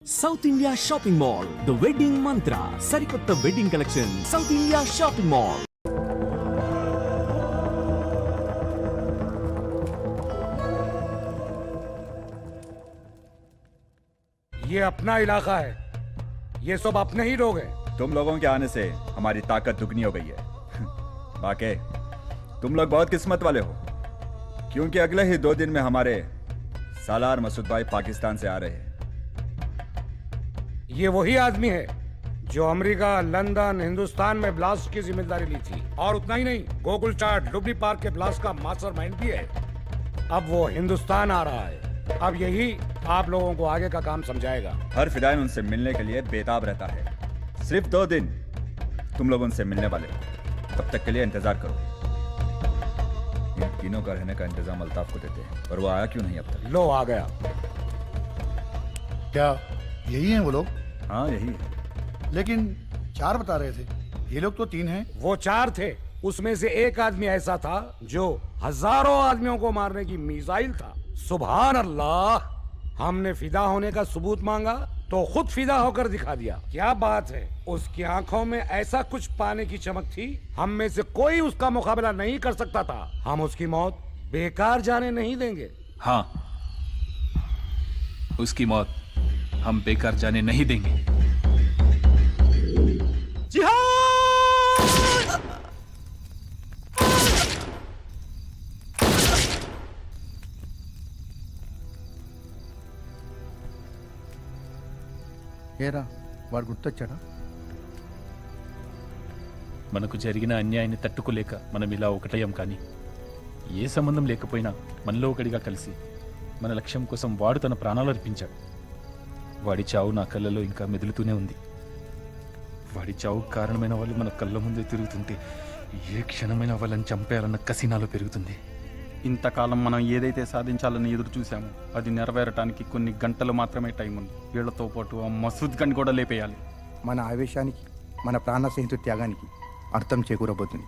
South India shopping mall the wedding మంత్ర సరికొత్త wedding collection south India shopping mall. ये अपना इलाका है, ये सब अपने ही लोग हैं। तुम लोगों के आने से हमारी ताकत दुगनी हो गई है। बाकी तुम लोग बहुत किस्मत वाले हो, क्योंकि अगले ही 2 दिन में हमारे सालार मसूद भाई पाकिस्तान से आ रहे हैं। ये वही आदमी है जो अमेरिका, लंदन, हिंदुस्तान में ब्लास्ट की जिम्मेदारी ली थी। और उतना ही नहीं, गोकुल चाट लुबनी पार्क के ब्लास्ट का मास्टरमाइंड भी है। अब वो हिंदुस्तान आ रहा है। अब यही आप लोगों को आगे का काम समझाएगा। हर फिदाइन उनसे मिलने के लिए बेताब रहता है। सिर्फ 2 दिन तुम लोग उनसे मिलने वाले हो, तब तक के लिए इंतजार करो। इन तीनों का रहने का इंतजाम अल्ताफ को देते हैं, और वो आया क्यों नहीं अब तक? लो आ गया। क्या यही हैं वो लोग? हाँ यही है। लेकिन 4 बता रहे थे, ये लोग तो 3 हैं। वो 4 थे, उसमें से एक आदमी ऐसा था जो हजारों आदमियों को मारने की मिसाइल था। सुभान अल्लाह, हमने फिदा होने का सबूत मांगा तो खुद फिदा होकर दिखा दिया। क्या बात है, उसकी आंखों में ऐसा कुछ पाने की चमक थी, हम में से कोई उसका मुकाबला नहीं कर सकता था। हम उसकी मौत बेकार जाने नहीं देंगे। हाँ, उसकी मौत हम बेकार जाने नहीं देंगे। ఏరా వాడు గుర్తొచ్చాడా? మనకు జరిగిన అన్యాయాన్ని తట్టుకోలేక మనం ఇలా ఒకటయ్యాం, కానీ ఏ సంబంధం లేకపోయినా మనలో ఒకడిగా కలిసి మన లక్ష్యం కోసం వాడు తన ప్రాణాలు అర్పించాడు. వాడి చావు నా కళ్ళలో ఇంకా మెదులుతూనే ఉంది. వాడి చావు కారణమైన వాళ్ళు మన కళ్ళ ముందే తిరుగుతుంటే ఏ క్షణమైన వాళ్ళని చంపేయాలన్న కసి నాలో పెరుగుతుంది. ఇంతకాలం మనం ఏదైతే సాధించాలని ఎదురు చూసామో అది నెరవేరటానికి కొన్ని గంటలు మాత్రమే టైం ఉంది. వీళ్లతో పాటు ఆ మసూద్ గని కూడా లేపేయాలి. మన ఆవేశానికి, మన ప్రాణ స్నేహితు త్యాగానికి అర్థం చేకూరబోతుంది.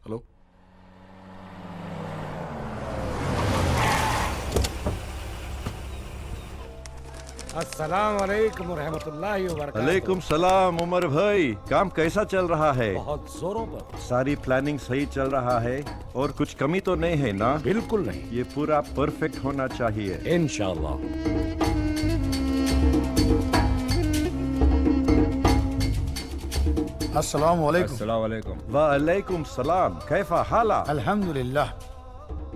హలో, अस्सलाम वालेकुम रहमतुल्लाहि व बरकातहू। वालेकुम सलाम उमर भाई, काम कैसा चल रहा है? बहुत जोरों पर। सारी प्लानिंग सही चल रहा है और कुछ कमी तो नहीं है ना? बिल्कुल नहीं, ये पूरा परफेक्ट होना चाहिए। इंशाअल्लाह। अस्सलाम वालेकुम। अस्सलाम वालेकुम। वालेकुम सलाम, कैफा हाला? अल्हम्दुलिल्लाह।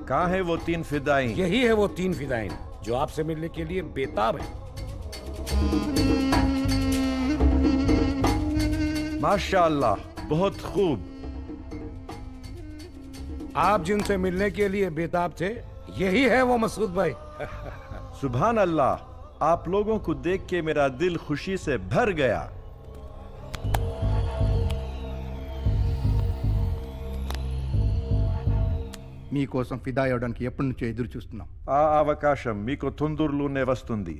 कहाँ है वो 3 फिदाइन? यही है वो 3 फिदाइन जो आपसे मिलने के लिए बेताब है। माशाअल्लाह, बहुत खूब। आप जिनसे मिलने के लिए बेताब थे, यही है वो मसूद भाई। सुभान अल्लाह, आप लोगों को देख के मेरा दिल खुशी से भर गया। మీకోసం ఫిదా అవ్వడానికి ఎప్పటి నుంచో ఎదురు చూస్తున్నాం. ఆ అవకాశం మీకు తొందరలోనే వస్తుంది.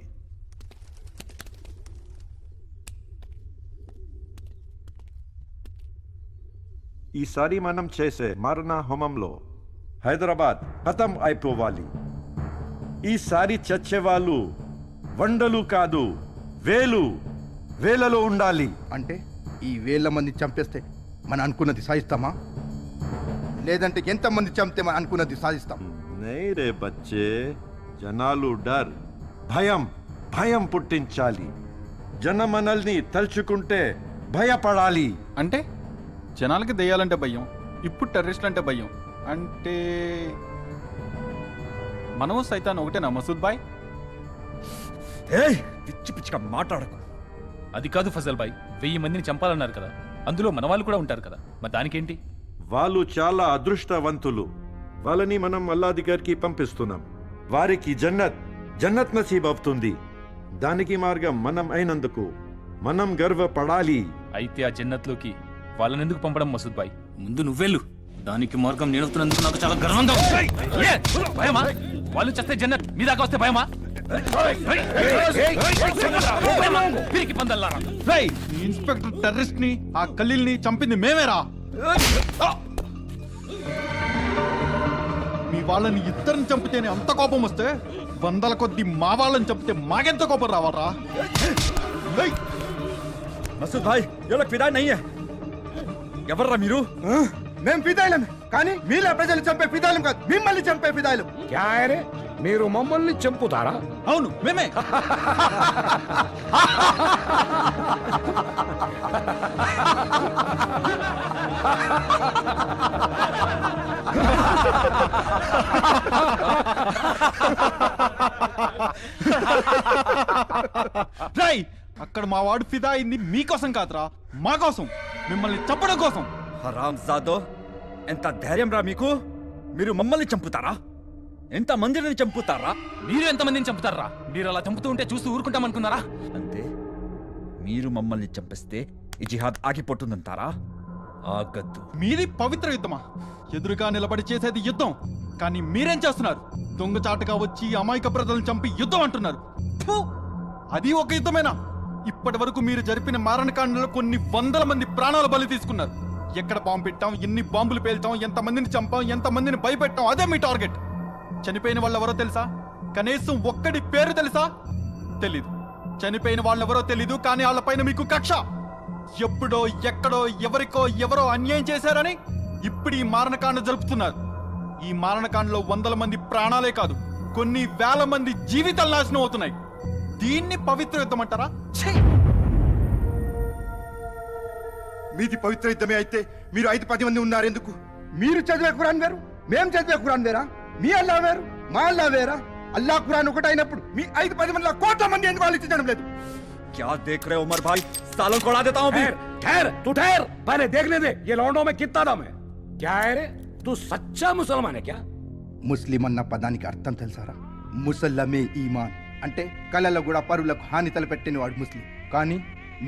ఈసారి మనం చేసే మరణ హోమంలో హైదరాబాద్ ఖతం అయిపోవాలి. ఈసారి చచ్చేవాళ్ళు వందలు కాదు, వేలలో ఉండాలి. అంటే ఈ 1000 మంది చంపేస్తే మనం అనుకున్నది సాధిస్తామా? లేదంటే ఎంతమంది చంపితే మనం అనుకున్నది సాధిస్తాం? नहीं रे बच्चे, జనాలు డర్, భయం పుట్టించాలి. జనమనల్ని తలుచుకుంటే భయపడాలి. అంటే జనాలకి దెయ్యాలంటే భయం, ఇప్పుడు టెర్రరిస్టులు అంటే భయం. అంటే మనము సైతాన్ ఒకటేనా మసూద్ బాయ్? ఏయ్, పిచ్చి పిచ్చిగా మాట్లాడకు. అది కాదు ఫజల్ భాయ్, 1000 మందిని చంపాలన్నారు కదా, అందులో మన వాళ్ళు కూడా ఉంటారు కదా, మరి దానికేంటి? వాళ్ళు చాలా అదృష్టవంతులు. వాళ్ళని మనం అల్లా దగ్గరికి పంపిస్తున్నాం. వారికి జన్నత్ నసీబ్ అవుతుంది. దానికి మార్గం మనం అయినందుకు మనం గర్వపడాలి. అయితే ఆ జన్నత్లోకి వాళ్ళని ఎందుకు పంపడం మసూద్ భాయ్? ముందు నువ్వెళ్ళు, దానికి మార్గం నేనుతున్నందుకు నాకు చాలా గర్వంగా ఉంది. ఏ, భయమా? వాళ్ళు చేస్తే జన్నత్ మీ దాకా వస్తే భయమా? పిరికి పందల్లారా. ఈ ఇన్స్పెక్టర్ టెర్రరిస్ట్ ని, ఆ ఖలీల్ని చంపింది మేమేరా. మీ వాళ్ళని ఇద్దరిని చంపితేనే అంత కోపం వస్తే, వందల కొద్ది మా వాళ్ళని చంపితే మాకెంత కోపం రావాలరా? మసూద్ భాయ్ ये लोग फिदा नहीं है. ఎవర్రా మీరు? మేము ఫిదాయిలం, కానీ మీలా ప్రజలు చంపే ఫిదాయిలం కాదు, మిమ్మల్ని చంపే ఫిదాయిలం. क्या है रे మీరు మమ్మల్ని చంపుతారా? అవును మేమే. రేయ్, అక్కడ మా వాడు ఫిదా అయింది మీకోసం కాదురా, మా కోసం, మిమ్మల్ని చంపడం కోసం. హరాం జాదో, ఎంత ధైర్యం రా మీకు? మీరు మమ్మల్ని చంపుతారా? ఎంత మందిని చంపుతారా? మీరు ఎంతమందిని చంపుతారా? మీరు అలా చంపుతూ ఉంటే చూస్తూ ఊరుకుంటాం అనుకున్నారా? అంతే, మీరు మమ్మల్ని చంపిస్తే ఈ జిహాద్ ఆగిపోతుందంటారా? ఆగద్దు. మీది పవిత్ర యుద్ధమా? ఎదురుగా నిలబడి చేసేది యుద్ధం, కానీ మీరేం చేస్తున్నారు? దొంగచాటుగా వచ్చి అమాయక ప్రజలను చంపి యుద్ధం అంటున్నారు. ఫు! అది ఒక యుద్ధమేనా? ఇప్పటి వరకు మీరు జరిపిన మారణకాండలో కొన్ని వందల మంది ప్రాణాల బలి తీసుకున్నారు. ఎక్కడ బాంబు పెట్టాం, ఎన్ని బాంబులు పేల్చాం, ఎంతమందిని చంపాం, ఎంతమందిని భయపెట్టాం, అదే మీ టార్గెట్. చనిపోయిన వాళ్ళు ఎవరో తెలుసా? కనీసం ఒక్కడి పేరు తెలుసా? తెలీదు. చనిపోయిన వాళ్ళెవరో తెలీదు, కానీ వాళ్ళపైన మీకు కక్ష. ఎప్పుడో ఎక్కడో ఎవరికో ఎవరో అన్యాయం చేశారని ఇప్పుడు ఈ మారణకాండ జరుపుతున్నారు. ఈ మారణకాండలో వందల మంది ప్రాణాలే కాదు, కొన్ని వేల మంది జీవితాలు నాశనం అవుతున్నాయి. దీన్ని పవిత్ర యుద్ధం అంటారా? ఛీ! మీది పవిత్ర యుద్ధమే అయితే మీరు 5-10 మంది ఉన్నారు ఎందుకు? మీరు చదివే ఖురాన్ వేరు, మేం చదివే ఖురాన్ వేరా? మీ అల్లా వేరు, మా అల్లా వేరా? అల్లా ఖురాన్ ఒకటైనప్పుడు మీ 5-10 మందిలో కోట్ల మంది ఎందుకు ఆలోచించడం లేదు? क्या देख रहे हो उमर भाई? सालों को उड़ा देता हूँ अभी. ठहर ठहर तू ठहर, पहले देखने दे ये लौंडों में कितना दम है. क्या है रे, तू सच्चा मुसलमान है क्या? ముస్లిం అన్న పదానికి అర్థం తెలుసారా? ముసల్లమే ఈమాన్ అంటే కళలో కూడా పరులకు హాని తలపెట్టిన వాడు ముస్లిం. కానీ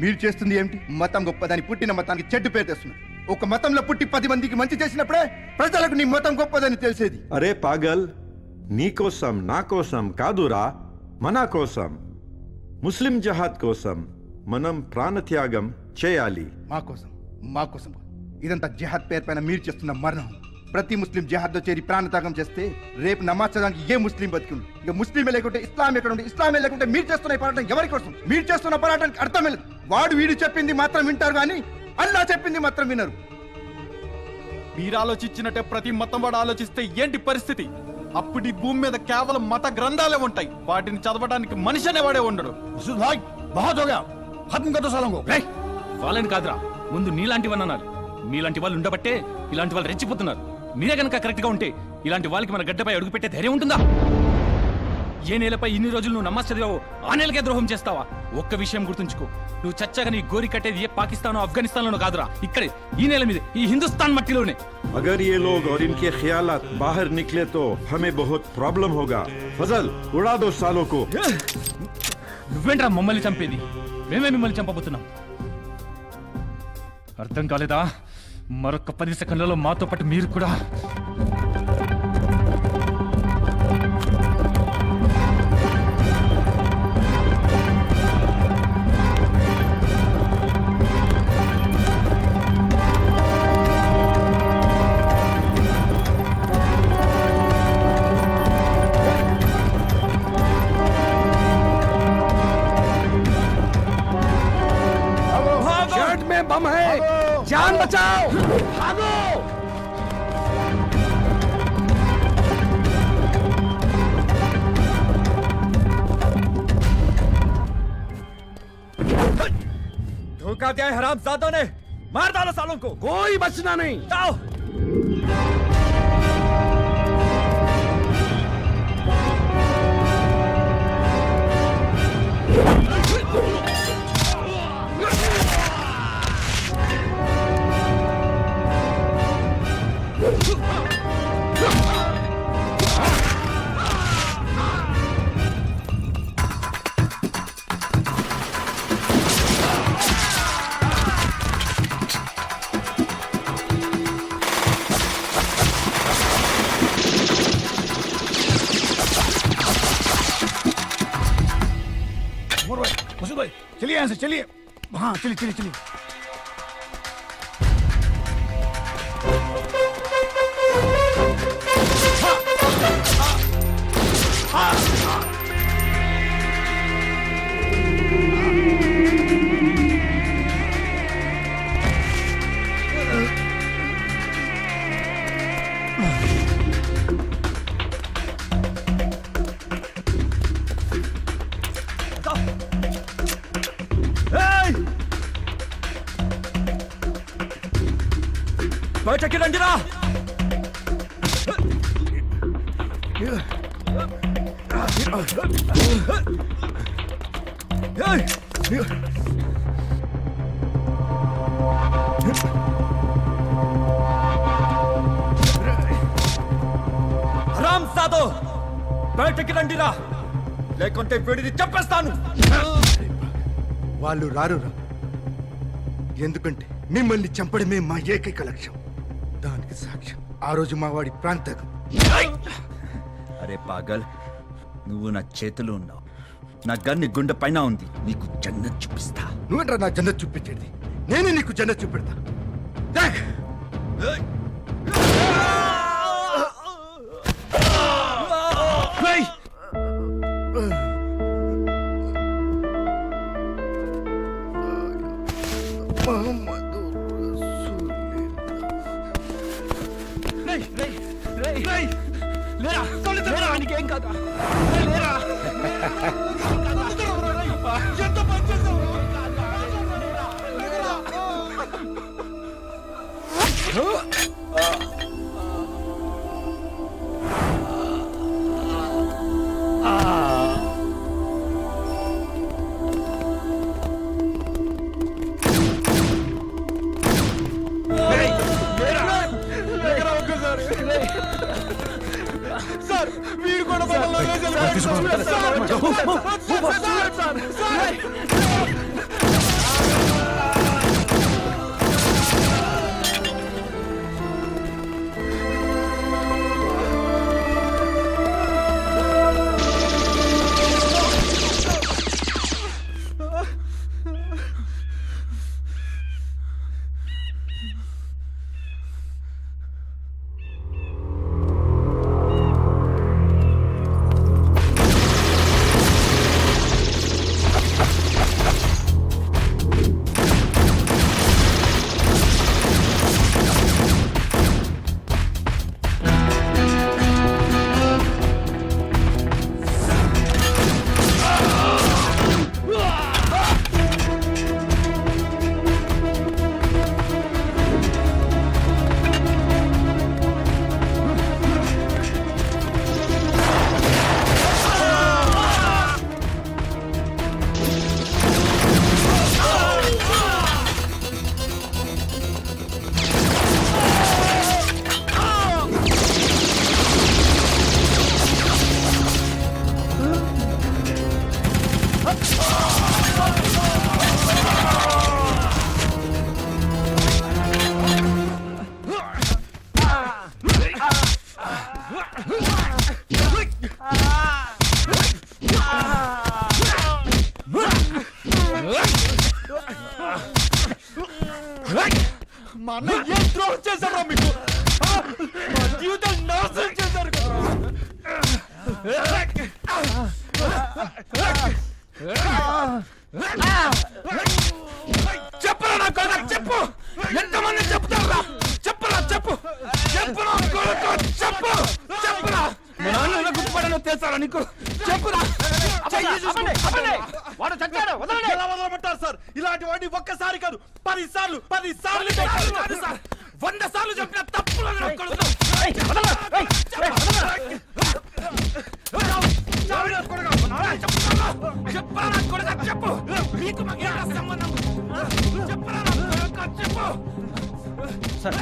మీరు చేస్తుంది ఏమిటి? మతం గొప్పదని పుట్టిన మతానికి చెడ్డు పేరు తెస్తున్నారు. ఒక మతంలో పుట్టి 10 మందికి మంచి చేసినప్పుడే ప్రజలకు నీ మతం గొప్పదని తెలిసేది. అరే పాగల్, నీ కోసం నా కోసం కాదురా, మన కోసం, ముస్లిం జహాద్ కోసం మనం ప్రాణత్యాగం చేయాలి. మా కోసం కాదు. ఇదంతా జిహాద్ పేరు పైన మీరు చేస్తున్న మరణం. ప్రతి ముస్లిం జిహాద్లో చేరి ప్రాణత్యాగం చేస్తే రేపు నమాజ్ చదవడానికి ఏ ముస్లిం బతికుండు? ఇక ముస్లిమే లేకుంటే ఇస్లాం ఎక్కడ ఉంది? ఇస్లామే లేకుంటే మీరు చేస్తున్న ఈ పోరాటం ఎవరి కోసం? మీరు చేస్తున్న పోరాటానికి అర్థం లేదు. వాడు వీడు చెప్పింది మాత్రం వింటారు కానీ అల్లా చెప్పింది మాత్రం వినరు. మీరు ఆలోచించినట్టే ప్రతి మతం వాడు ఆలోచిస్తే ఏంటి పరిస్థితి? అప్పుడు ఈ భూమి మీద కేవలం మత గ్రంథాలే ఉంటాయి. వాటిని చదవడానికి మనిషి అనేవాడే ఉండడు. రేయ్, వాళ్ళని కాదురా, ముందు నీలాంటివని అన్నారు. మీలాంటి వాళ్ళు ఉండబట్టే ఇలాంటి వాళ్ళు రెచ్చిపోతున్నారు. మీరే కనుక కరెక్ట్ గా ఉంటే ఇలాంటి వాళ్ళకి మన గడ్డపై అడుగు పెట్టే ధైర్యం ఉంటుందా? ఏ నేలపై ఇన్ని రోజులు నువ్వు నమాజ్ చదివావో ఆ నేలకే ద్రోహం చేస్తావా? ఒక్క విషయం గుర్తుంచుకో, నువ్వు చచ్చాక నీ గోరి కట్టేది ఏ పాకిస్తానో ఆఫ్ఘనిస్తాన్లోనో కాదురా, ఇక్కడే ఈ నేల మీద, ఈ హిందుస్థాన్ మట్టిలోనే. अगर ये लोग और इनके ख्यालात बाहर निकले तो हमें बहुत प्रॉब्लम होगा. फजल, उड़ा दो सालों को. నువ్వేంట్రా మమ్మల్ని చంపేది? మేమే మిమ్మల్ని చంపబోతున్నాం. అర్థం కాలేదా? మరొక 10 సెకండ్లలో మాతో పాటు మీరు కూడా. शर्ट में बम है, जान बचाओ, भागो. धोखा दिया है हरामजादों ने. मार डालो सालों को. कोई बचना नहीं. जाओ. उमर भाई, मसूद भाई, चलिए यहाँ से चलिए। हाँ चलिए चलिए चलिए। బయటకి రండిరా. రామ్ సాదో బయటకి రండిరా, లేకుంటే వీడిని చంపేస్తాను. వాళ్ళు రారురా, ఎందుకంటే మిమ్మల్ని చంపడమే మా ఏకైక లక్ష్యం. దానికి సాక్ష్యం ఆ రోజు మా వాడి ప్రాంతకం. అరే పాగల్, నువ్వు నా చేతిలో ఉన్నావు, నా గన్ నీ గుండె పైన ఉంది. నీకు జన్నత్ చూపిస్తా. నువ్వేంట్రా నా జన్నత్ చూపించేది? నేనే నీకు జన్నత్ చూపెడతా. దేఖ్. ఏయ్! నీకేం కాదా? సార్ వీడు కూడా మా అన్న ఏం ద్రోహం చేశారా మీకు? మా జీవితం నాశనం చేశారు కదా. చెప్పరా నా కొడుకు, చెప్పు. ఎంతమంది చెప్తారా? చెప్పరా, చెప్పు. చెప్పు నా కొడుకు, చెప్పు. చెప్పురా. మా నాన్న ఎలా గుర్తుపడాలో తెలుసారా నీకు? చెప్పురా. వాడు చచ్చాడు, వదలండి. ఎలా వదలమంటారు సార్? ఇలాంటి వాడిని ఒక్కసారి కాదు 10 సార్లు 100 సార్లు చెప్పిన తప్పులు నా కొడుకు. చెప్పరా నా కొడుకు, చెప్పు. నీకు మాకు ఏంటా సంబంధం? చెప్పరా నా కొడుకు, చెప్పు. సార్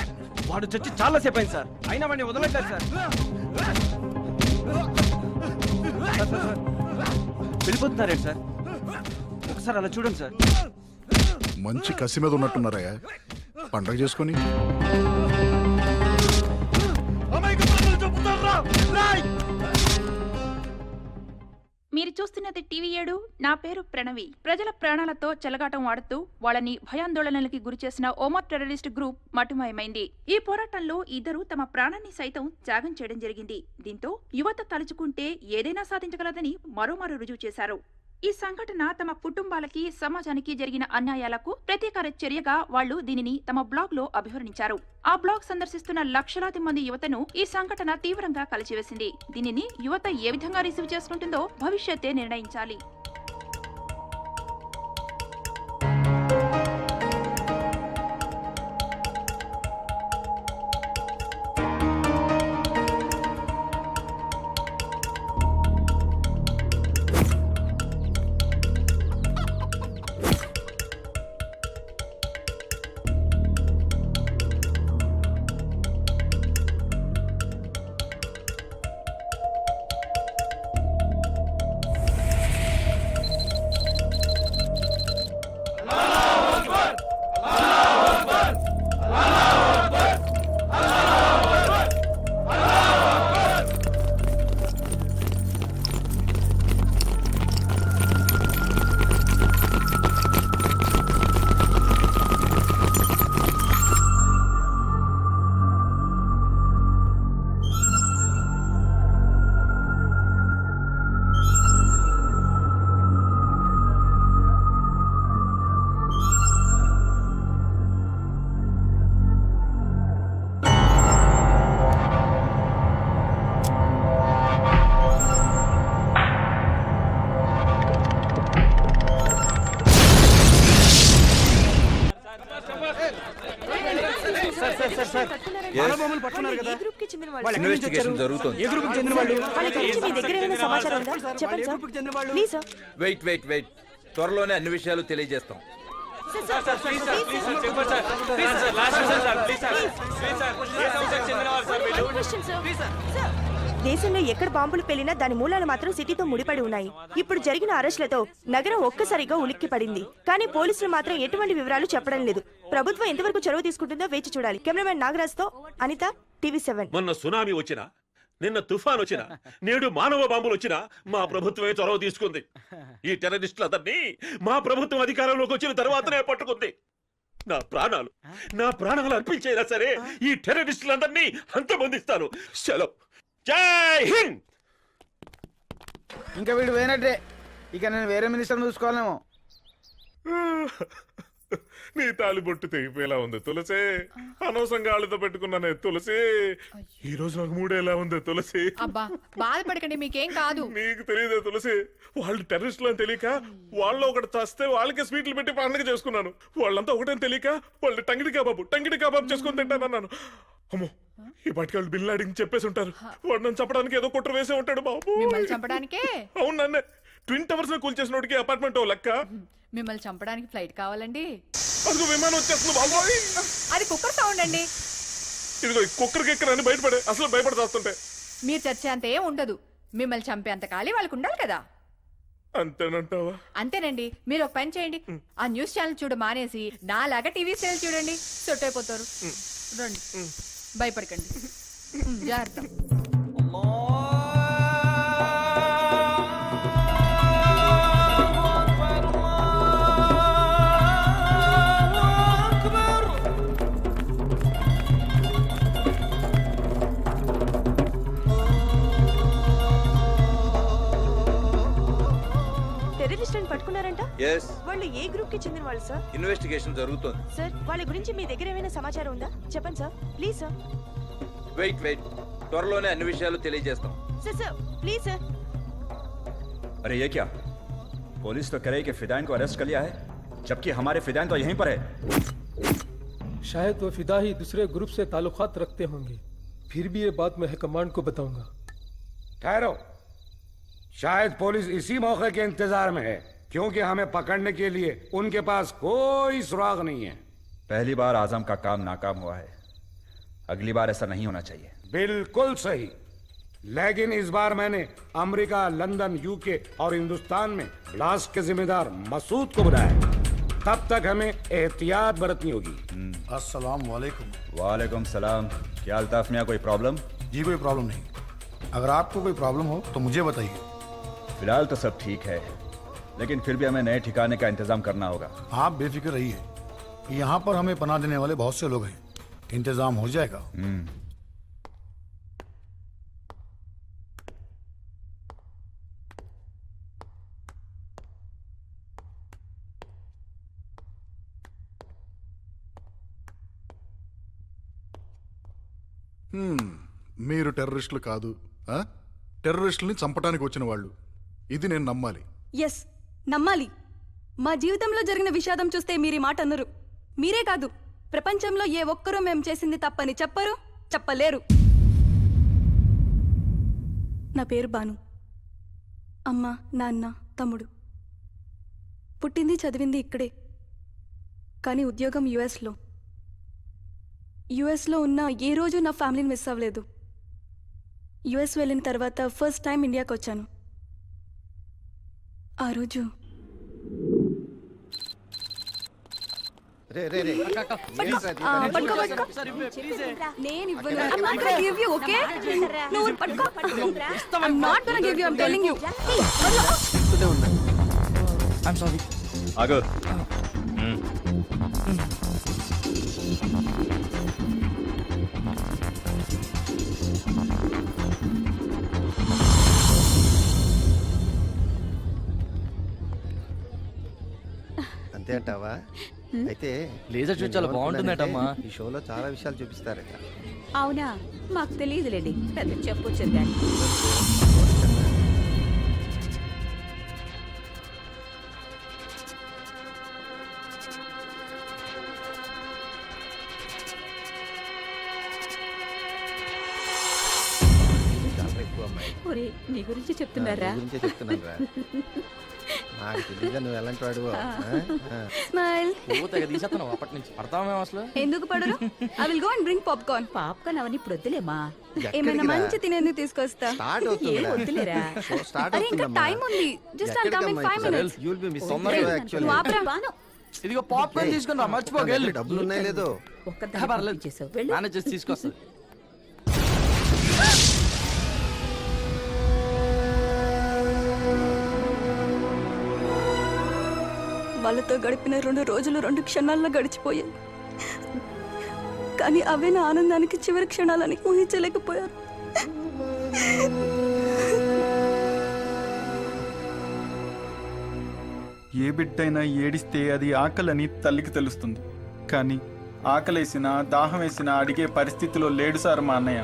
వాడు చచ్చి చాలా సేపు అయింది సార్, అయినా వాడిని వదలట్లేదు సార్. వెళ్ళిపోతున్నారేంటి సార్? ఒకసారి అలా చూడండి సార్. మంచి కసి మీద ఉన్నట్టున్నారయ్యా, పండగ చేసుకొని. అమాయక ప్రజలు చెబుతారా? రాయ్ మీరు చూస్తున్నది టీవీ 7. నా పేరు ప్రణవి. ప్రజల ప్రాణాలతో చెలగాటం ఆడుతూ వాళ్ళని భయాందోళనలకి గురిచేసిన ఓమర్ టెర్రరిస్ట్ గ్రూప్ మటుమాయమైంది. ఈ పోరాటంలో ఇద్దరు తమ ప్రాణాన్ని సైతం త్యాగం చేయడం జరిగింది. దీంతో యువత తలుచుకుంటే ఏదైనా సాధించగలదని మరోమారు రుజువు చేశారు. ఈ సంఘటన తమ కుటుంబాలకి, సమాజానికి జరిగిన అన్యాయాలకు ప్రతీకార చర్యగా వాళ్లు దీనిని తమ బ్లాగ్ లో అభివర్ణించారు. ఆ బ్లాగ్ సందర్శిస్తున్న లక్షలాది మంది యువతను ఈ సంఘటన తీవ్రంగా కలిచివేసింది. దీనిని యువత ఏ విధంగా రిసీవ్ చేసుకుంటుందో భవిష్యత్తే నిర్ణయించాలి. ఇన్వెస్టిగేషన్ జరుగుతుంది. వెయిట్ వెయిట్ వెయిట్, త్వరలోనే అన్ని విషయాలు తెలియజేస్తాం. దేశంలో ఎక్కడ బాంబులు పెళ్లినా దాని మూలాలు మాత్రం సిటీతో ముడిపడి ఉన్నాయి. ఇప్పుడు జరిగిన అరెస్టులతో నగరం ఒక్కసారిగా ఉలిక్కిపడింది. కానీ పోలీసులు మాత్రం ఎటువంటి వివరాలు చెప్పడం లేదు. ప్రభుత్వం ఎంతవరకు చొరవ తీసుకుంటుందో వేచి చూడాలి. కెమెరామెన్ నాగరాజ్ తో అనిత, టీవీ 7. మొన్న సునామీ వచ్చినా, నిన్న తుఫాన్ వచ్చినా, నేడు మానవ బాంబులు వచ్చినా మా ప్రభుత్వమే చొరవ తీసుకుంది. ఈ టెర్రరిస్టులందరినీ మా ప్రభుత్వం అధికారంలోకి వచ్చిన తర్వాతనే పట్టుకుంది. నా ప్రాణాలు అర్పించైనా సరే ఈ టెర్రరిస్టులందరినీ అంతమందిస్తాను. సెలవు. జై హింద్. ఇంకా వీడు పోయినట్టే. ఇక నేను వేరే మినిస్టర్ చూసుకోవాలేమో. నీ తాలిబొట్టు తెగిపోయేలా ఉంది తులసి. అనవసరంగా ఆళ్ళతో పెట్టుకున్నానే తులసి. ఈ రోజు నాకు మూడేలా ఉంది తులసి. అబ్బా బాధపడకండి, మీకేం కాదు. నీకు తెలియదే తులసి, వాళ్ళు టెర్రరిస్టులు అని తెలియక వాళ్ళు ఒకటి చస్తే వాళ్ళకి స్వీట్లు పెట్టి పండుగ చేసుకున్నాను. వాళ్ళంతా ఒకటని తెలియక వాళ్ళు టంగిడి కబాబు చేసుకుని తింటానన్నాను. అమ్మో, ఈ పట్టుకెళ్ళి బిల్లాడికి చెప్పేసి ఉంటారు. వాడు నన్ను చంపడానికి ఏదో కుట్ర వేసే ఉంటాడు బాబు. చంపడానికే? అవును, నన్నే ట్విన్ టవర్స్ కూల్చేసినోడికి అపార్ట్మెంట్ లెక్క. మిమ్మల్ని చంపడానికి ఫ్లైట్ కావాలండి. అదిగో విమానం వచ్చేస్తుంది బాబోయ్. అది కుక్కర్ సౌండ్ అండి. ఇదిగో కుక్కర్ అని బయటపడే, అసలు భయపడతాస్తుంటే. మీరు చచ్చే అంత ఏం ఉండదు. మిమ్మల్ని చంపే అంత ఖాళీ వాళ్ళకు ఉండాలి కదా. అంతేనంటావా? అంతేనండి. మీరు ఒక పని చేయండి, ఆ న్యూస్ ఛానల్ చూడ మానేసి నాలాగా టీవీ సీరియల్ చూడండి. సెట్ అయిపోతారు. రండి, భయపడకండి. జాగ్రత్త. పట్టుకున్నారంట? yes, వాళ్ళు ఏ గ్రూప్ కి చెందిన వాళ్ళు సార్? ఇన్వెస్టిగేషన్ జరుగుతోంది. సార్, వాళ్ళ గురించి మీ దగ్గర ఏమైనా సమాచారం ఉందా? చెప్పండి సార్, ప్లీజ్ సార్. వెయిట్, త్వరలోనే అన్ని విషయాలు తెలియజేస్తాం. Sir please sir. अरे ये क्या, पुलिस तो कह रही कि फिदाइन को अरेस्ट कर लिया है, जबकि हमारे फिदाइन तो यहीं पर है. शायद वो फिदा ही दूसरे ग्रुप से ताल्लुकात रखते होंगे. फिर भी ये बात मैं हाईकमांड को बताऊंगा. ठहरो, शायद पुलिस इसी मौके के इंतजार में है, क्योंकि हमें पकड़ने के लिए उनके पास कोई सुराग नहीं है. पहली बार आजम का काम नाकाम हुआ है, अगली बार ऐसा नहीं होना चाहिए. बिल्कुल सही, लेकिन इस बार मैंने अमेरिका, लंदन, यूके और हिंदुस्तान में ब्लास्ट के जिम्मेदार मसूद को बुलाया. तब तक हमें एहतियात बरतनी होगी. अस्सलाम वालेकुम. वालेकुम सलाम. क्या अल्ताफ मियां, कोई प्रॉब्लम? जी कोई प्रॉब्लम नहीं. अगर आपको कोई प्रॉब्लम हो तो मुझे बताइए. फिलहाल तो सब ठीक है, लेकिन फिर भी हमें नए ठिकाने का इंतजाम करना होगा। आप बेफिक्र रहिए, यहाँ पर हमें पनाह देने वाले बहुत से लोग हैं, इंतजाम हो जाएगा। మీరు టెర్రరిస్టులు కాదు, టెర్రరిస్టుల్ని చంపడానికి వచ్చిన వాళ్ళు. ఇది నేను నమ్మాలి. ఎస్, నమ్మాలి. మా జీవితంలో జరిగిన విషాదం చూస్తే మీరు ఈ మాట అన్నారు. మీరే కాదు, ప్రపంచంలో ఏ ఒక్కరూ మేము చేసింది తప్పని చెప్పరు, చెప్పలేరు. నా పేరు బాను. అమ్మ, నాన్న, తమ్ముడు. పుట్టింది చదివింది ఇక్కడే, కానీ ఉద్యోగం యుఎస్లో. యుఎస్లో ఉన్న ఏ రోజు నా ఫ్యామిలీని మిస్ అవ్వలేదు. యుఎస్ వెళ్ళిన తర్వాత ఫస్ట్ టైం ఇండియాకి వచ్చాను. ఆ రోజు నేను ఇవ్వను. I'm not gonna give you, okay? నువ్వు పట్టుకో. I'm not gonna give you, I'm telling you. I'm sorry. आगे అంతే అంటావా? అయితే లేజర్ షో చాలా బాగుంటుందటమ్మా. ఈ షోలో చాలా విషయాలు చూపిస్తారట. అవునా, మాకు తెలియదులేండి. పెద్ద చెప్పొచ్చింది దాన్ని. నీ గురించి చెప్తున్నారా? గురించే చెప్తున్నారా? నాకు తెలియదు నువ్వు ఎలాంటి వాడు. స్మైల్. తీసేస్తున్నావు అప్పటి నుంచి పడతామే అసలు. ఎందుకు పడరు? I will go and bring popcorn. Popcorn అవన్నీ ఇప్పుడు వద్దులేమా, ఏమైనా మంచి తినేందుకు తీసుకొస్తా. స్టార్ట్ అవుతుంది. వద్దులేరా? స్టార్ట్ అరే ఇంకా టైం ఉంది. Just I come in 5 minutes. You will be missing actually. నువ్వు ఆపరా. ఇదిగో పాప్కార్న్ తీసుకుని రా, మర్చిపోగలి. డబ్బులు ఉన్నాయి లేదో. పర్లేదు, మేనేజ్ చేసి తీసుకొస్తా. వాళ్ళతో గడిపిన 2 రోజులు 2 క్షణాల్లో గడిచిపోయాయి. కానీ అవే నా ఆనందానికి చివరి క్షణాలని ఊహించలేకపోయాను. ఏ బిడ్డైనా ఏడిస్తే అది ఆకలని తల్లికి తెలుస్తుంది. కానీ ఆకలేసినా దాహం వేసినా అడిగే పరిస్థితిలో లేడు సార్ మా అన్నయ్య.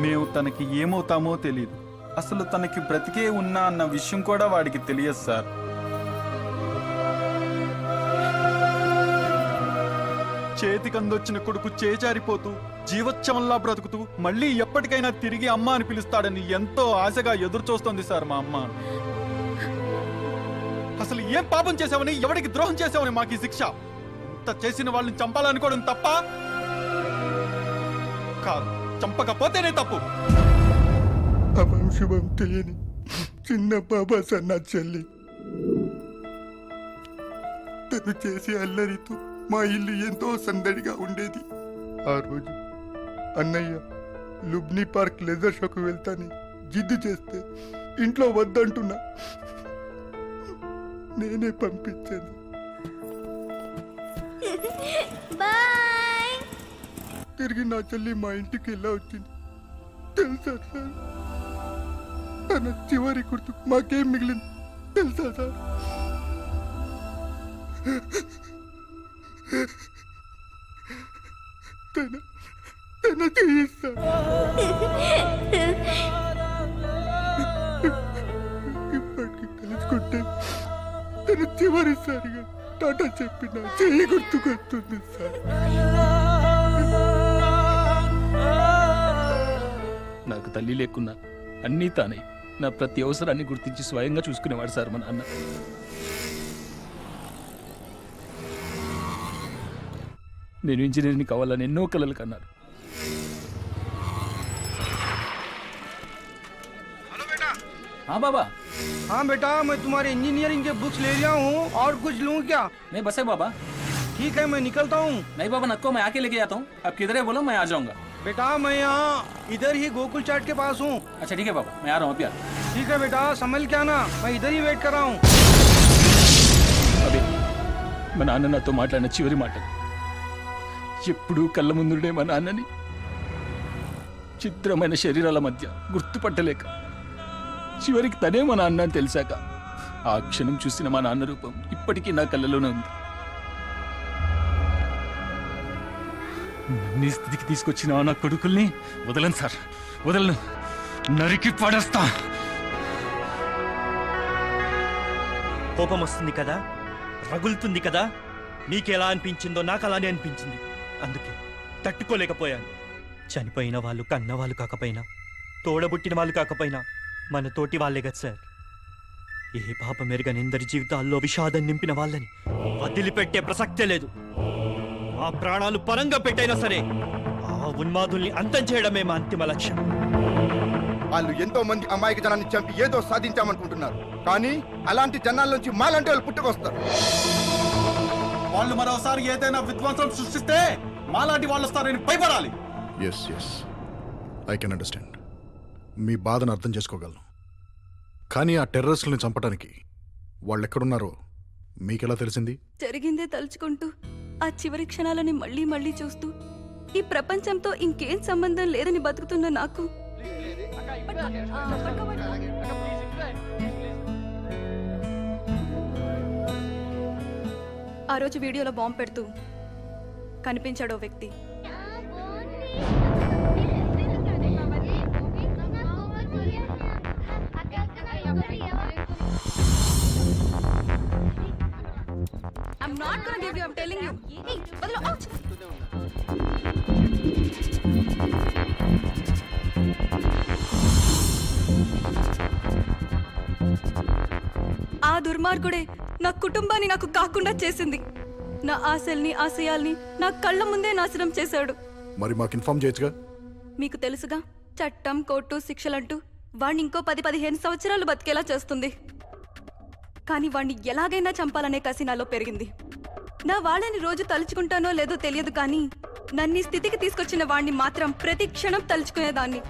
మేము తనకి ఏమవుతామో తెలియదు. అసలు తనకి బ్రతికే ఉన్నా అన్న విషయం కూడా వాడికి తెలియదు సార్. చేతికందొచ్చిన కొడుకు చేజారిపోతూ జీవోత్సవంలా బ్రతుకుతూ మళ్ళీ ఎప్పటికైనా తిరిగి అమ్మ అని పిలుస్తాడని ఎంతో ఆశగా ఎదురు చూస్తోంది సార్ మా అమ్మ. అసలు ఏం పాపం చేసావని, ఎవరికి ద్రోహం చేసావని మాకు ఈ శిక్ష? ఇంత చేసిన వాళ్ళని చంపాలనుకోవడం తప్ప కాదు, చంపకపోతేనే తప్పు. అవం శుభం తెలియని చిన్న బాబా సన్నా చెల్లి తను చేసే అల్లరితో మా ఇల్లు ఎంతో సందడిగా ఉండేది. ఆ రోజు అన్నయ్య లుబ్నీ పార్క్ లెజర్ షోకు వెళ్తాని జిద్దు చేస్తే ఇంట్లో వద్దంటున్నా నేనే పంపించాను. తిరిగి నా చెల్లి మా ఇంటికి ఎలా వచ్చింది తెలుసా సార్? తన చివరి గుర్తు మాకేం మిగిలింది తెలుసా సార్? తన చేయిస్తా. ఇప్పటికి తెలుసుకుంటే తన చివరిసారిగా టాటా చెప్పిన చెయ్యి గుర్తుకొస్తుంది సార్. నాకు తల్లి లేకున్నా అన్నీ తానే నా ప్రతి అవసరాన్ని గుర్తించి స్వయంగా చూసుకునేవాడు సార్ మా నాన్న. నేను ఇంజనీర్ని కావాలని ఎన్నో కలలు కన్నారు. हाँ बाबा। हाँ बेटा, मैं तुम्हारे इंजीनियरिंग के बुक्स ले लिया हूँ, और कुछ लूँ क्या? नहीं बस है बाबा। ठीक है, मैं निकलता हूँ। नहीं बाबा नको, मैं आके लेके जाता हूँ। अब किधर है बोलो, मैं आ जाऊंगा। बेटा मैं यहाँ इधर ही गोकुल चाट के पास हूँ। अच्छा ठीक है बाबा, मैं आ रहा हूँ अभी। ठीक है बेटा, संभल के आना, मैं इधर ही वेट कर रहा हूँ। అవి మా నాన్న నాతో మాట్లాడిన చివరి మాటలు. ఎప్పుడూ కళ్ళ ముందుండే మా నాన్నని చిత్రమైన శరీరాల మధ్య గుర్తుపట్టలేక చివరికి తనే మా నాన్న అని తెలిసాక ఆ క్షణం చూసిన మా నాన్న రూపం ఇప్పటికీ నా కళ్ళలోనే ఉంది. నీ స్థితికి తీసుకొచ్చిన నా కొడుకుల్ని వదలను సార్, వదలను, నరికి పడేస్తా. కోపం వస్తుంది కదా, రగులుతుంది కదా. మీకెలా అనిపించిందో నాకు అలానే అనిపించింది. అందుకే తట్టుకోలేకపోయాను. చనిపోయిన వాళ్ళు కన్న వాళ్ళు కాకపోయినా, తోడబుట్టిన వాళ్ళు కాకపోయినా మన తోటి వాళ్ళే కదా సార్. ఏ పాప మెరుగని ఎందరి జీవితాల్లో విషాదం నింపిన వాళ్ళని వదిలిపెట్టే ప్రసక్తే లేదు. మా ప్రాణాలు పరంగా పెట్టైనా సరే ఆ ఉన్మాదుల్ని అంతం చేయడమే మా అంతిమ లక్ష్యం. వాళ్ళు ఎంతో మంది అమాయక జనాన్ని చంపి ఏదో సాధించామనుకుంటున్నారు, కానీ అలాంటి జనాల నుంచి మాలాంటి వాళ్ళు పుట్టుకొస్తారు. వాళ్ళు మరోసారి ఏదైనా విధ్వంసం సృష్టిస్తే మాలాంటి వాళ్ళు వస్తారని భయపడాలి. Yes yes, I can understand. మీ బాధను అర్థం చేసుకోగలను. కానీ ఆ టెర్రరిస్టులను చంపడానికి వాళ్ళు ఎక్కడున్నారో మీకెలా తెలిసింది? జరిగిందే తలుచుకుంటూ ఆ చివరి క్షణాలని మళ్ళీ మళ్ళీ చూస్తూ ఈ ప్రపంచంతో ఇంకేం సంబంధం లేదని బతుకుతున్న నాకు ఆ రోజు వీడియోలో బాంబు పెడుతూ కనిపించాడో వ్యక్తి. I'm not gonna give you, I'm telling you. Hey, badalo, ouch! ఆ దుర్మార్గుడే నా కుటుంబాన్ని నాకు కాకుండా చేసింది. నా ఆశల్ని, ఆశయాల్ని నా కళ్ళ ముందే నాశనం చేశాడు. మరి మాకు ఇన్ఫార్మ్ చేయొచ్చుగా? మీకు తెలుసుగా, చట్టం, కోర్టు, శిక్షలంటూ వాణ్ణి ఇంకో 10-15 సంవత్సరాలు బతికేలా చేస్తుంది. కానీ వాణ్ణి ఎలాగైనా చంపాలనే కసి నాలో పెరిగింది. నా వాళ్ళని రోజు తలుచుకుంటానో లేదో తెలియదు, కానీ నన్ను స్థితికి తీసుకొచ్చిన వాణ్ణి మాత్రం ప్రతి క్షణం తలుచుకునేదాన్ని.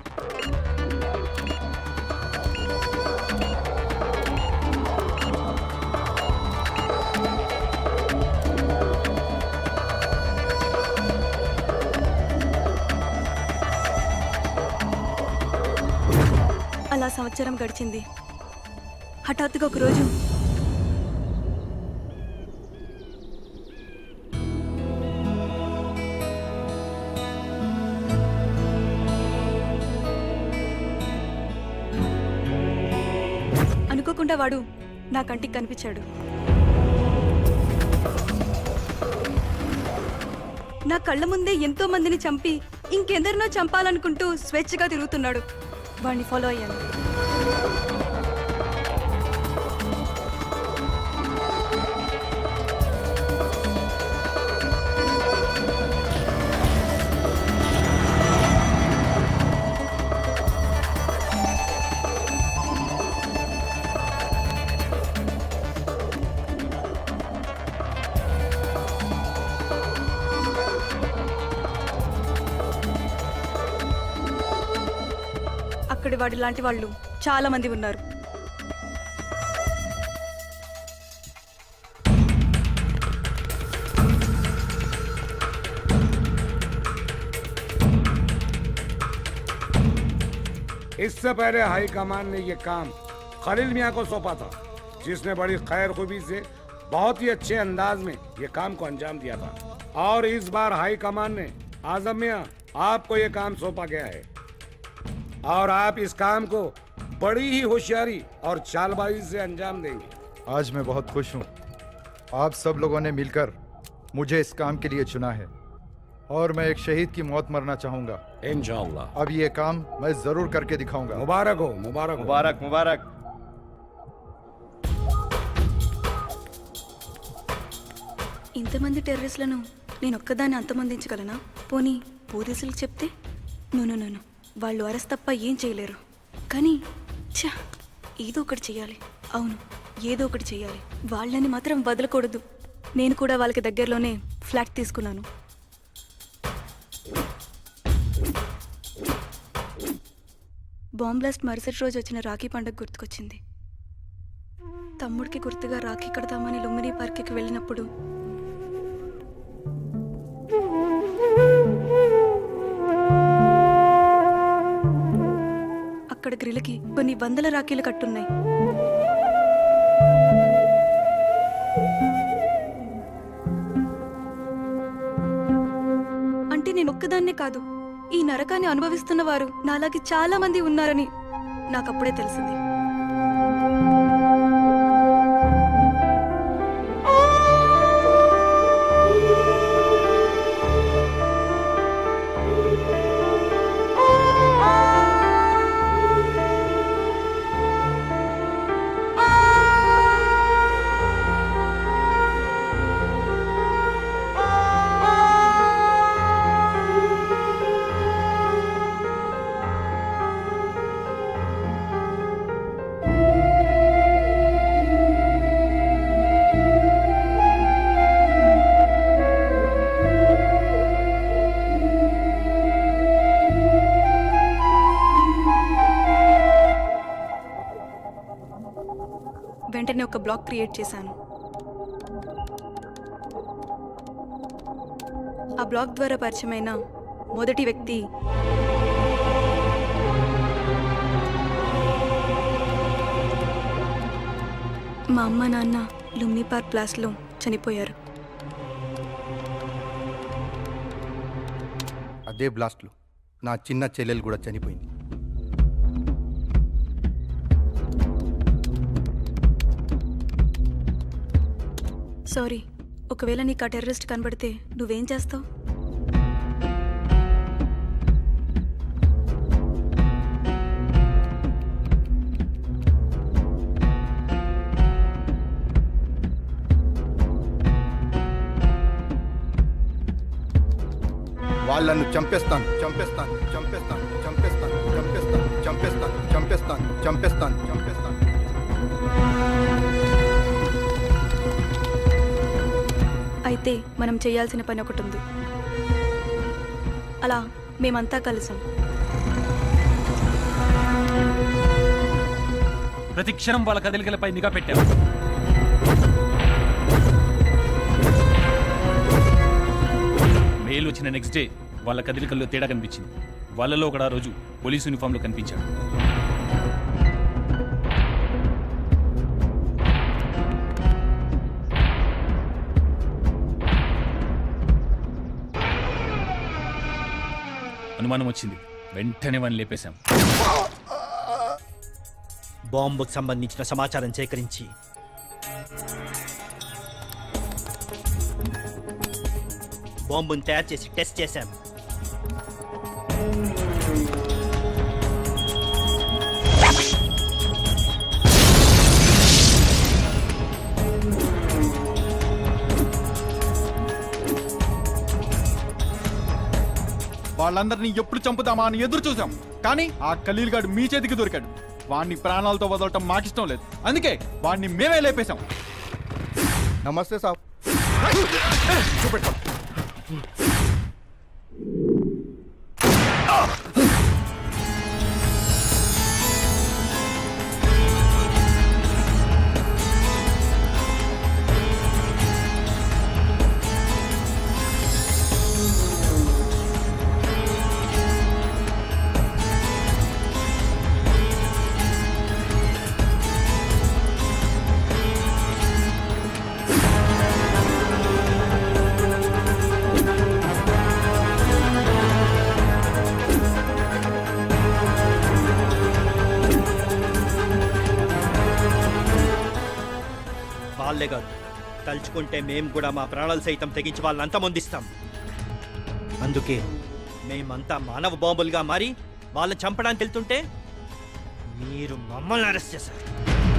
అలా సంవత్సరం గడిచింది. హఠాత్తుగా ఒకరోజు అనుకోకుండా వాడు నా కంటికి కనిపించాడు. నా కళ్ళ ముందే ఎంతో మందిని చంపి ఇంకెందరినో చంపాలనుకుంటూ స్వేచ్ఛగా తిరుగుతున్నాడు. వాడిని ఫాలో అయ్యాను. అక్కడి వాడి లాంటి వాళ్ళు చాలా మంది ఉన్నారు. इससे पहले हाई कमान ने ये काम खलील मियां को सौंपा था, जिसने बड़ी खैर खूबी से बहुत ही अच्छे अंदाज में ये काम को अंजाम दिया था। और इस बार हाई कमान ने आजम मियां आपको ये काम सौंपा गया है और आप इस काम को बड़ी ही होशियारी और चालबाजी से अंजाम देंगे। आज मैं बहुत खुश हूँ। आप सब लोगों ने मिलकर मुझे इस काम के लिए चुना है और मैं एक शहीद की मौत मरना चाहूंगा। इंशाअल्लाह। अब ये काम मैं जरूर करके दिखाऊंगा। मुबारक हो, मुबारक हो। मुबारक मुबारक। ఇంతమంది టెర్రరిస్టులను నేను ఒక్కదాన్ని అంతమొందించగలనా? పోనీ పోలీసులకు చెప్తే? నో, వాళ్ళు అరెస్ట్ తప్ప ఏం చేయలేరు. కానీ ఏదో ఒకటి చెయ్యాలి. అవును, ఏదో ఒకటి చెయ్యాలి. వాళ్ళని మాత్రం వదలకూడదు. నేను కూడా వాళ్ళకి దగ్గరలోనే ఫ్లాట్ తీసుకున్నాను. బాంబ్ బ్లాస్ట్ మరుసటి రోజు వచ్చిన రాఖీ పండుగ గుర్తుకొచ్చింది. తమ్ముడికి గుర్తుగా రాఖీ కడదామని లుంబిని పార్క్కి వెళ్ళినప్పుడు అక్కడ గ్రిల్కి కొన్ని వందల రాఖీలు కట్టున్నాయి. అంటే నేను ఒక్కదాన్నే కాదు, ఈ నరకాన్ని అనుభవిస్తున్న వారు నాలాగే చాలా మంది ఉన్నారని నాకప్పుడే తెలిసింది. వెంటనే ఒక బ్లాగ్ క్రియేట్ చేశాను. ఆ బ్లాగ్ ద్వారా పరిచయమైన మొదటి వ్యక్తి మా అమ్మ నాన్న లుంబిని పార్క్ బ్లాస్ట్లో చనిపోయారు. అదే బ్లాస్ట్లో నా చిన్న చెల్లెలు కూడా చనిపోయింది. సారీ, ఒకవేళ నీకు ఆ టెర్రరిస్ట్ కనబడితే నువ్వేం చేస్తావు? వాళ్ళను చంపేస్తాను చంపేస్తాను చంపేస్తాను చంపేస్తాను చంపేస్తాను చంపేస్తాను చంపేస్తాను చంపేస్తాను చంపేస్తాను. అయితే మనం చేయాల్సిన పని ఒకటి ఉంది. అలా మేమంతా కలిసాం. ప్రతి క్షణం వాళ్ళ కదలికలపై నిఘా పెట్టాం. మెయిల్ వచ్చిన నెక్స్ట్ డే వాళ్ళ కదలికల్లో తేడా కనిపించింది. వాళ్ళలో ఒకడు ఆ రోజు పోలీసు యూనిఫామ్లో కనిపించాడు. అనుమానం వచ్చింది, వెంటనే వాడిని లేపేశాం. బాంబుకు సంబంధించిన సమాచారం సేకరించి బాంబును తయారు చేసి టెస్ట్ చేశాం. వాళ్ళందరినీ ఎప్పుడు చంపుదామా అని ఎదురు చూసాం, కానీ ఆ ఖలీల్ గాడు మీ చేతికి దొరికాడు. వాడిని ప్రాణాలతో వదలటం మాకిష్టం లేదు, అందుకే వాడిని మేమే లేపేశాం. నమస్తే సాబ్. చూపెట్టాం. వాళ్ళే కాదు, తలుచుకుంటే మేం కూడా మా ప్రాణాలు సైతం తెగించి వాళ్ళని అంతమొందిస్తాం. అందుకే మేమంతా మానవ బాంబులుగా మారి వాళ్ళని చంపడానికి వెళ్తుంటే మీరు మమ్మల్ని అరెస్ట్ చేశారు.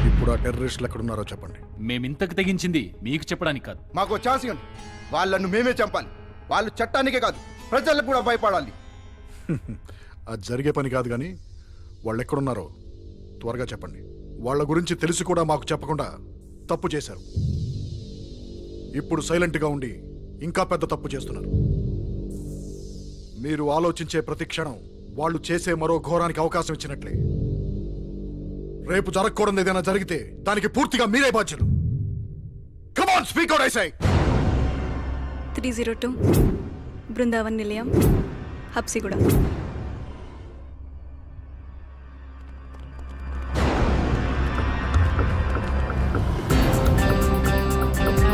ఇప్పుడు ఆ టెర్రరిస్టులు ఎక్కడున్నారో చెప్పండి. మేమింతకు తెగించింది మీకు చెప్పడానికి కాదు. మాకు ఛాన్స్ ఇవ్వండి. వాళ్ళను మేమే చంపాలి. వాళ్ళు చట్టానికే కాదు, ప్రజలకు కూడా భయపడాలి. అది జరిగే పని కాదు, కానీ వాళ్ళు ఎక్కడున్నారో త్వరగా చెప్పండి. వాళ్ళ గురించి తెలిసి కూడా మాకు చెప్పకుండా తప్పు చేశారు. ఇప్పుడు సైలెంట్గా ఉండి ఇంకా పెద్ద తప్పు చేస్తున్నారు. మీరు ఆలోచించే ప్రతి క్షణం వాళ్ళు చేసే మరో ఘోరానికి అవకాశం ఇచ్చినట్లే. రేపు జరగకూడదు ఏదైనా జరిగితే దానికి పూర్తిగా మీరే బాధ్యులు. Come on, speak out I say. 302 Brindavan నిలయం, హబ్సిగూడ.